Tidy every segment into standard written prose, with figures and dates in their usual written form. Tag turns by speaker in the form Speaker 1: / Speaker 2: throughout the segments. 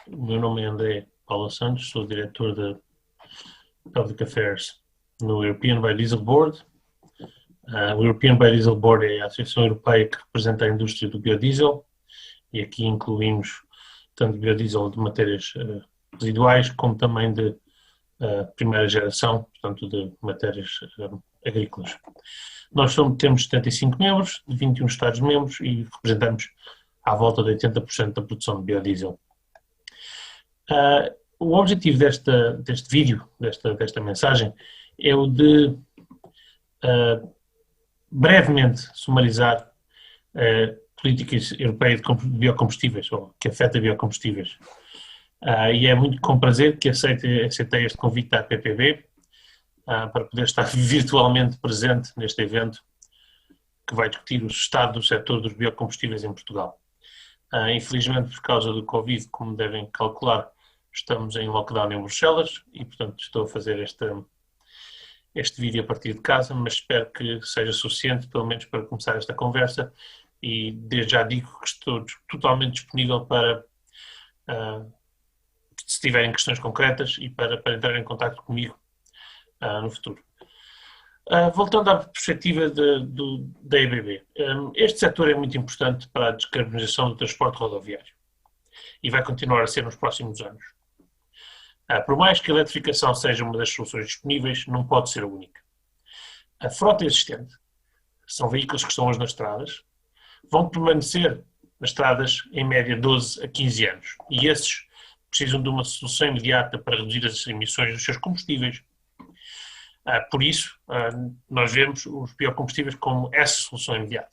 Speaker 1: O meu nome é André Paula Santos, sou diretor de Public Affairs no European Biodiesel Board. O European Biodiesel Board é a associação europeia que representa a indústria do biodiesel e aqui incluímos tanto biodiesel de matérias residuais como também de primeira geração, portanto de matérias agrícolas. Nós temos 75 membros, de 21 Estados-membros e representamos à volta de 80% da produção de biodiesel. O objetivo deste vídeo, desta mensagem, é o de brevemente sumarizar a política europeia de biocombustíveis, ou que afeta biocombustíveis. E é muito com prazer que aceitei este convite da APPB para poder estar virtualmente presente neste evento que vai discutir o estado do setor dos biocombustíveis em Portugal. Infelizmente, por causa do Covid, como devem calcular, estamos em lockdown em Bruxelas e, portanto, estou a fazer este vídeo a partir de casa, mas espero que seja suficiente, pelo menos para começar esta conversa, e desde já digo que estou totalmente disponível para, se tiverem questões concretas, e para entrar em contato comigo no futuro. Voltando à perspectiva da EBB, este setor é muito importante para a descarbonização do transporte rodoviário e vai continuar a ser nos próximos anos. Por mais que a eletrificação seja uma das soluções disponíveis, não pode ser a única. A frota existente, são veículos que estão hoje nas estradas, vão permanecer nas estradas em média 12 a 15 anos e esses precisam de uma solução imediata para reduzir as emissões dos seus combustíveis. Por isso, nós vemos os biocombustíveis como essa solução imediata.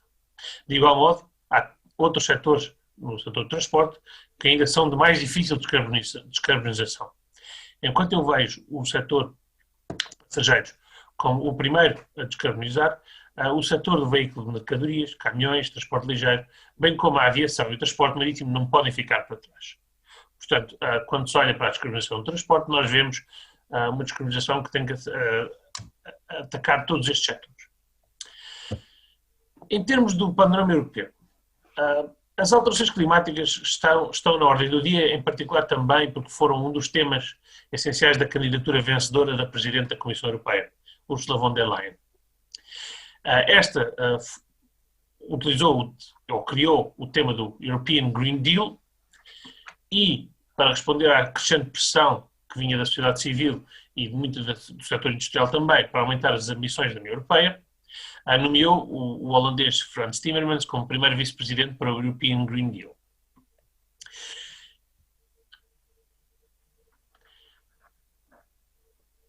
Speaker 1: De igual modo, há outros setores, no setor do transporte, que ainda são de mais difícil descarbonização. Enquanto eu vejo o setor passageiros como o primeiro a descarbonizar, o setor do veículo de mercadorias, caminhões, transporte ligeiro, bem como a aviação e o transporte marítimo não podem ficar para trás. Portanto, quando se olha para a descarbonização do transporte, nós vemos uma descarbonização que tem que atacar todos estes setores. Em termos do panorama europeu, as alterações climáticas estão na ordem do dia, em particular também porque foram um dos temas essenciais da candidatura vencedora da Presidente da Comissão Europeia, Ursula von der Leyen. Esta utilizou ou criou o tema do European Green Deal e, para responder à crescente pressão que vinha da sociedade civil e muito do setor industrial também, para aumentar as ambições da União Europeia, nomeou o holandês Frans Timmermans como primeiro vice-presidente para o European Green Deal.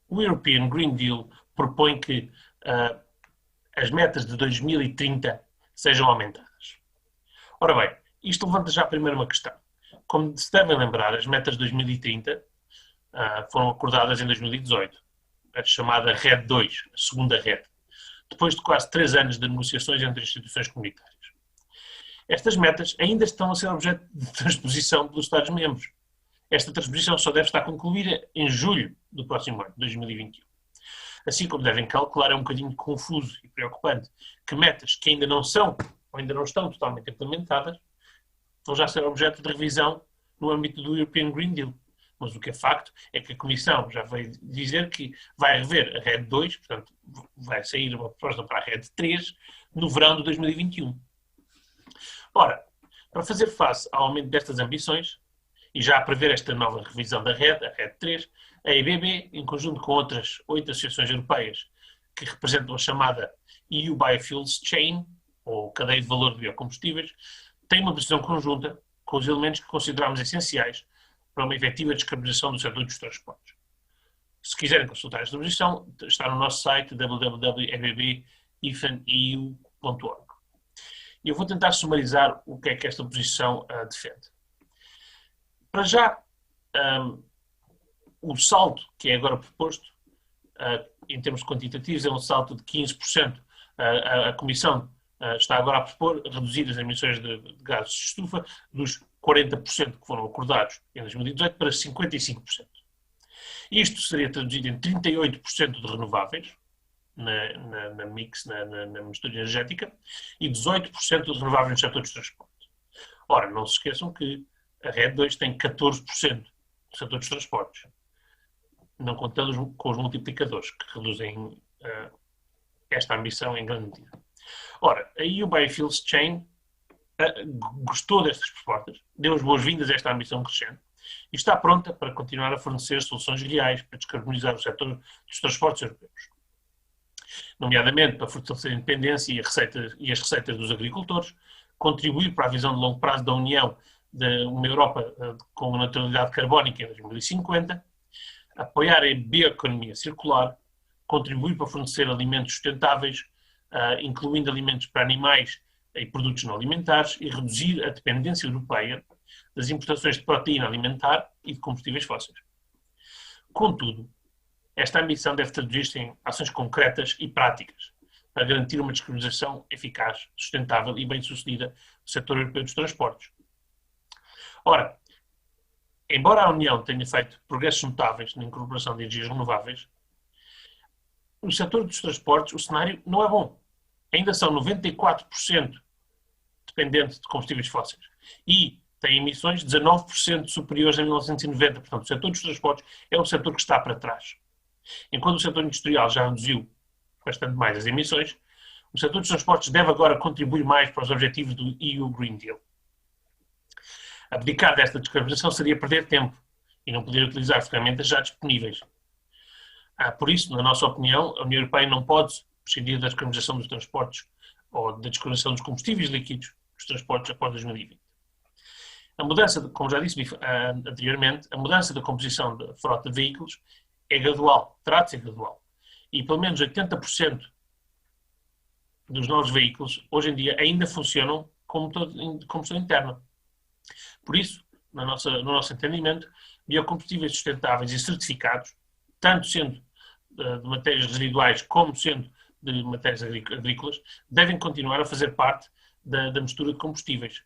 Speaker 1: O European Green Deal propõe que as metas de 2030 sejam aumentadas. Ora bem, isto levanta já primeiro uma questão. Como se devem lembrar, as metas de 2030 foram acordadas em 2018, a chamada RED 2, a segunda RED, depois de quase 3 anos de negociações entre instituições comunitárias. Estas metas ainda estão a ser objeto de transposição pelos Estados-membros. Esta transposição só deve estar concluída em julho do próximo ano, 2021. Assim como devem calcular, é um bocadinho confuso e preocupante que metas que ainda não são ou ainda não estão totalmente implementadas vão já ser objeto de revisão no âmbito do European Green Deal. Mas o que é facto é que a Comissão já veio dizer que vai rever a RED 2, portanto, vai sair uma proposta para a RED 3 no verão de 2021. Ora, para fazer face ao aumento destas ambições, e já a prever esta nova revisão da RED, a RED 3, a EBB, em conjunto com outras 8 associações europeias que representam a chamada EU Biofuels Chain, ou cadeia de valor de biocombustíveis, tem uma posição conjunta com os elementos que consideramos essenciais para uma efetiva descarbonização do setor dos transportes. Se quiserem consultar esta posição, está no nosso site www.ebb-eu.org. E eu vou tentar sumarizar o que é que esta posição defende. Para já, o salto que é agora proposto, em termos quantitativos, é um salto de 15%. A Comissão está agora a propor reduzir as emissões de gases de estufa dos 40% que foram acordados em 2018 para 55%. Isto seria traduzido em 38% de renováveis na mix, na mistura energética, e 18% de renováveis no setor dos transportes. Ora, não se esqueçam que a RED 2 tem 14% do setor dos transportes, não contando com os multiplicadores, que reduzem esta ambição em grande medida. Ora, a EU Biofuels Chain gostou destas propostas, deu as boas-vindas a esta ambição crescente e está pronta para continuar a fornecer soluções reais para descarbonizar o setor dos transportes europeus, nomeadamente para fortalecer a independência e as receitas dos agricultores, contribuir para a visão de longo prazo da União de uma Europa com neutralidade carbónica em 2050, apoiar a bioeconomia circular, contribuir para fornecer alimentos sustentáveis, incluindo alimentos para animais e produtos não alimentares, e reduzir a dependência europeia das importações de proteína alimentar e de combustíveis fósseis. Contudo, esta ambição deve traduzir-se em ações concretas e práticas para garantir uma descarbonização eficaz, sustentável e bem-sucedida do setor europeu dos transportes. Ora, embora a União tenha feito progressos notáveis na incorporação de energias renováveis, no setor dos transportes o cenário não é bom. Ainda são 94% dependentes de combustíveis fósseis e têm emissões 19% superiores a 1990. Portanto, o setor dos transportes é um setor que está para trás. Enquanto o setor industrial já reduziu bastante mais as emissões, o setor dos transportes deve agora contribuir mais para os objetivos do EU Green Deal. Abdicar desta descarbonização seria perder tempo e não poder utilizar ferramentas já disponíveis. Por isso, na nossa opinião, a União Europeia não pode prescindir da descarbonização dos transportes ou da descarbonização dos combustíveis líquidos dos transportes após 2020. A mudança, como já disse anteriormente, a mudança da composição da frota de veículos é gradual, terá de ser gradual. E pelo menos 80% dos novos veículos, hoje em dia, ainda funcionam com motor de combustão interna. Por isso, no nosso entendimento, biocombustíveis sustentáveis e certificados, tanto sendo de matérias residuais como sendo de matérias agrícolas, devem continuar a fazer parte da mistura de combustíveis.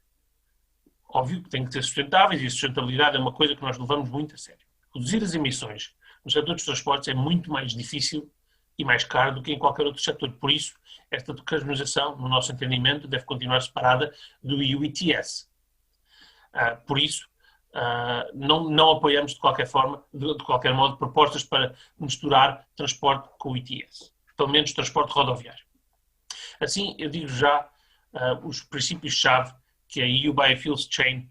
Speaker 1: Óbvio que têm que ser sustentáveis e a sustentabilidade é uma coisa que nós levamos muito a sério. Reduzir as emissões no setor dos transportes é muito mais difícil e mais caro do que em qualquer outro setor. Por isso, esta decarbonização, no nosso entendimento, deve continuar separada do EU ETS. Por isso, não apoiamos de qualquer forma, de qualquer modo, propostas para misturar transporte com o ETS. Pelo menos transporte rodoviário. Assim, eu digo já os princípios-chave que a EU Biofuels Chain,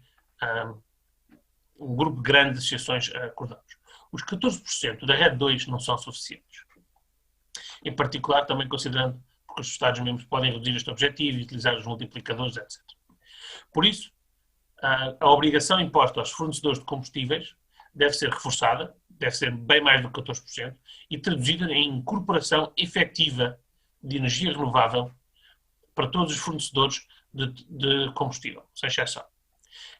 Speaker 1: um grupo grande de associações, acordamos. Os 14% da RED 2 não são suficientes. Em particular, também considerando que os Estados-membros podem reduzir este objetivo e utilizar os multiplicadores, etc. Por isso, a obrigação imposta aos fornecedores de combustíveis deve ser reforçada, deve ser bem mais do que 14%, e traduzida em incorporação efetiva de energia renovável para todos os fornecedores de combustível, sem exceção.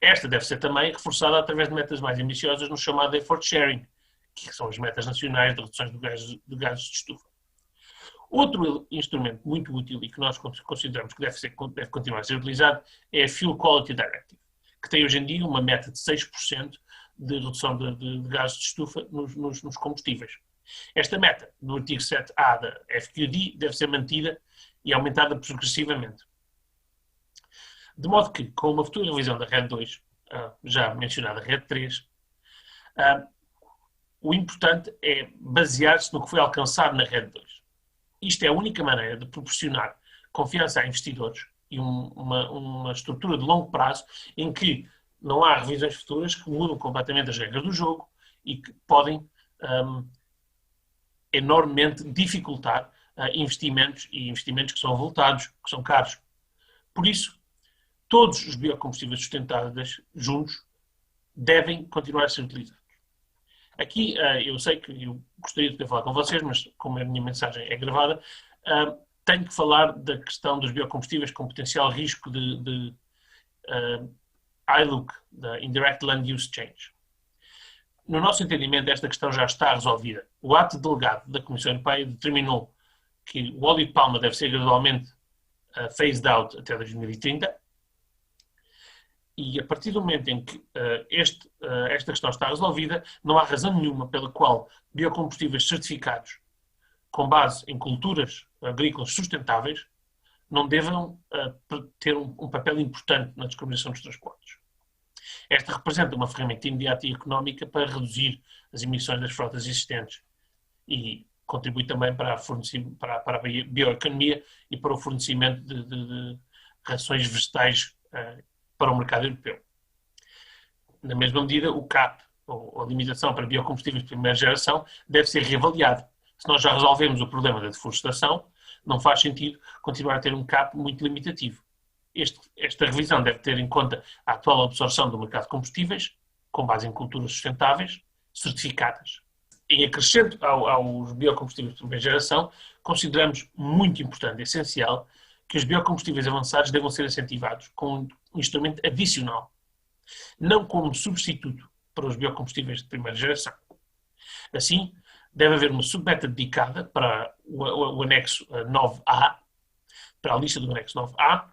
Speaker 1: Esta deve ser também reforçada através de metas mais ambiciosas no chamado effort sharing, que são as metas nacionais de reduções de gases de estufa. Outro instrumento muito útil e que nós consideramos que deve continuar a ser utilizado é a Fuel Quality Directive, que tem hoje em dia uma meta de 6% de redução de gases de estufa nos combustíveis. Esta meta, no artigo 7A da FQD, deve ser mantida e aumentada progressivamente. De modo que, com uma futura revisão da RED 2, já mencionada RED 3, o importante é basear-se no que foi alcançado na RED 2. Isto é a única maneira de proporcionar confiança a investidores e uma estrutura de longo prazo em que não há revisões futuras que mudam completamente as regras do jogo e que podem enormemente dificultar investimentos que são avultados, que são caros. Por isso, todos os biocombustíveis sustentáveis juntos devem continuar a ser utilizados. Aqui, eu sei que eu gostaria de poder falar com vocês, mas como a minha mensagem é gravada, tenho que falar da questão dos biocombustíveis com potencial risco de ILUC, da Indirect Land Use Change. No nosso entendimento, esta questão já está resolvida. O ato delegado da Comissão Europeia determinou que o óleo de palma deve ser gradualmente phased out até 2030, e a partir do momento em que esta questão está resolvida, não há razão nenhuma pela qual biocombustíveis certificados com base em culturas agrícolas sustentáveis não devam ter um papel importante na descarbonização dos transportes. Esta representa uma ferramenta imediata e económica para reduzir as emissões das frotas existentes e contribui também para a bioeconomia e para o fornecimento de rações vegetais para o mercado europeu. Na mesma medida, o CAP, ou a limitação para biocombustíveis de primeira geração, deve ser reavaliado. Se nós já resolvemos o problema da deflorestação, não faz sentido continuar a ter um CAP muito limitativo. Esta revisão deve ter em conta a atual absorção do mercado de combustíveis, com base em culturas sustentáveis, certificadas. Em acrescento aos biocombustíveis de primeira geração, consideramos muito importante e essencial que os biocombustíveis avançados devam ser incentivados com um instrumento adicional, não como substituto para os biocombustíveis de primeira geração. Assim, deve haver uma submeta dedicada para o anexo 9A, para a lista do anexo 9A,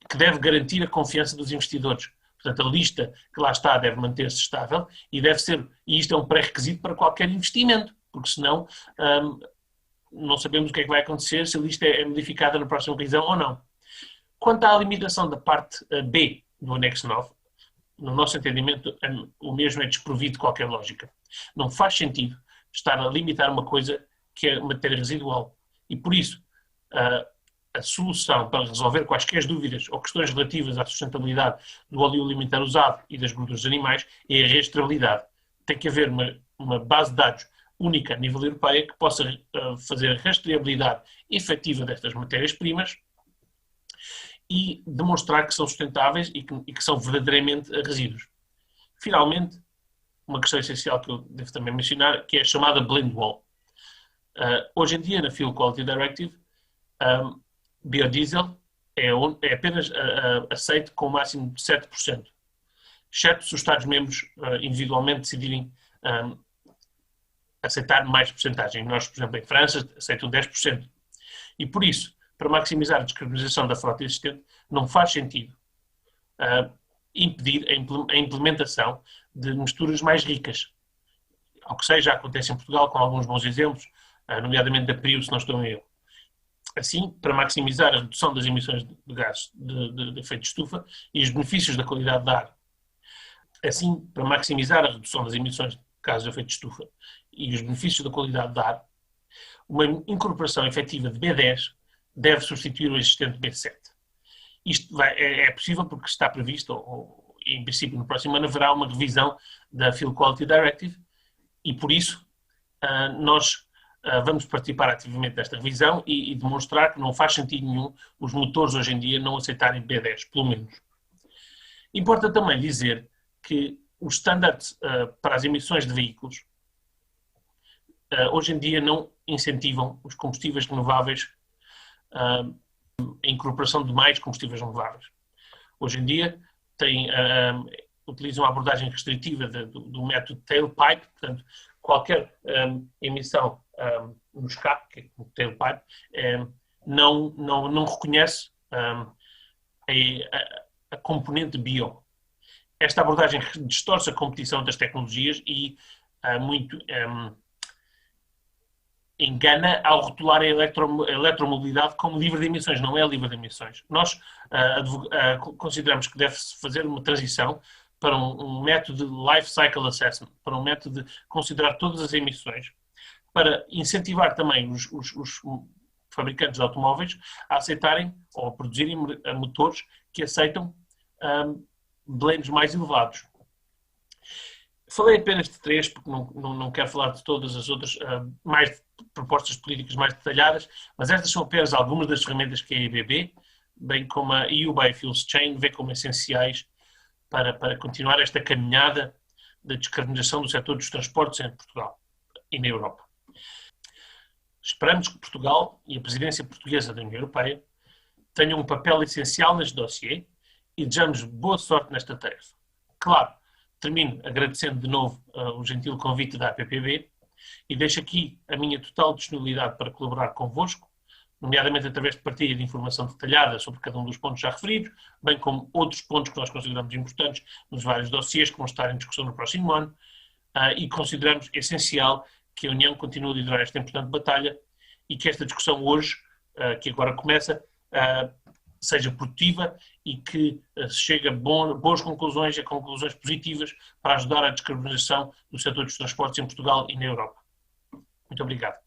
Speaker 1: que deve garantir a confiança dos investidores. Portanto, a lista que lá está deve manter-se estável e isto é um pré-requisito para qualquer investimento, porque senão não sabemos o que é que vai acontecer, se a lista é modificada na próxima revisão ou não. Quanto à limitação da parte B do anexo 9, no nosso entendimento, o mesmo é desprovido de qualquer lógica. Não faz sentido estar a limitar uma coisa que é matéria residual. E por isso, a solução para resolver quaisquer dúvidas ou questões relativas à sustentabilidade do óleo alimentar usado e das gorduras dos animais é a rastreabilidade. Tem que haver uma base de dados única a nível europeu que possa fazer a rastreabilidade efetiva destas matérias-primas e demonstrar que são sustentáveis e que são verdadeiramente resíduos. Finalmente, uma questão essencial que eu devo também mencionar, que é a chamada blend wall. Hoje em dia, na Fuel Quality Directive, biodiesel é apenas aceito com o máximo de 7%, exceto se os Estados-membros individualmente decidirem aceitar mais porcentagem. Nós, por exemplo, em França, aceitam 10%. E por isso, para maximizar a descarbonização da frota existente, não faz sentido impedir a implementação de misturas mais ricas. Ao que seja, acontece em Portugal com alguns bons exemplos, nomeadamente da PRIO, se não estou em erro. Assim, para maximizar a redução das emissões de gases de efeito de estufa e os benefícios da qualidade do ar. Assim, para maximizar a redução das emissões de gases de efeito de estufa e os benefícios da qualidade do ar, uma incorporação efetiva de B10 deve substituir o existente B7. Isto é possível porque está previsto, ou em princípio no próximo ano, haverá uma revisão da Fuel Quality Directive e por isso nós vamos participar ativamente desta revisão e demonstrar que não faz sentido nenhum os motores hoje em dia não aceitarem B10, pelo menos. Importa também dizer que os estándares para as emissões de veículos hoje em dia não incentivam os combustíveis renováveis, a incorporação de mais combustíveis renováveis. Hoje em dia utilizam a abordagem restritiva do método tailpipe, portanto, qualquer emissão no escape, que é o tailpipe, não reconhece a componente bio. Esta abordagem distorce a competição das tecnologias e engana ao rotular a eletromobilidade como livre de emissões. Não é livre de emissões. Nós consideramos que deve-se fazer uma transição para um método de life cycle assessment, para um método de considerar todas as emissões, para incentivar também os fabricantes de automóveis a aceitarem ou a produzirem motores que aceitam blends mais elevados. Falei apenas de 3, porque não quero falar de todas as outras propostas políticas mais detalhadas, mas estas são apenas algumas das ferramentas que a EBB, bem como a EU Biofuels Chain, vê como essenciais para continuar esta caminhada da descarbonização do setor dos transportes em Portugal e na Europa. Esperamos que Portugal e a presidência portuguesa da União Europeia tenham um papel essencial neste dossiê e desejamos boa sorte nesta tarefa. Claro, termino agradecendo de novo o gentil convite da APPB e deixo aqui a minha total disponibilidade para colaborar convosco, nomeadamente através de partilha de informação detalhada sobre cada um dos pontos já referidos, bem como outros pontos que nós consideramos importantes nos vários dossiês que vão estar em discussão no próximo ano e consideramos essencial que a União continue a liderar esta importante batalha e que esta discussão hoje, que agora começa, seja produtiva e que se chegue a boas conclusões, a conclusões positivas para ajudar a descarbonização do setor dos transportes em Portugal e na Europa. Muito obrigado.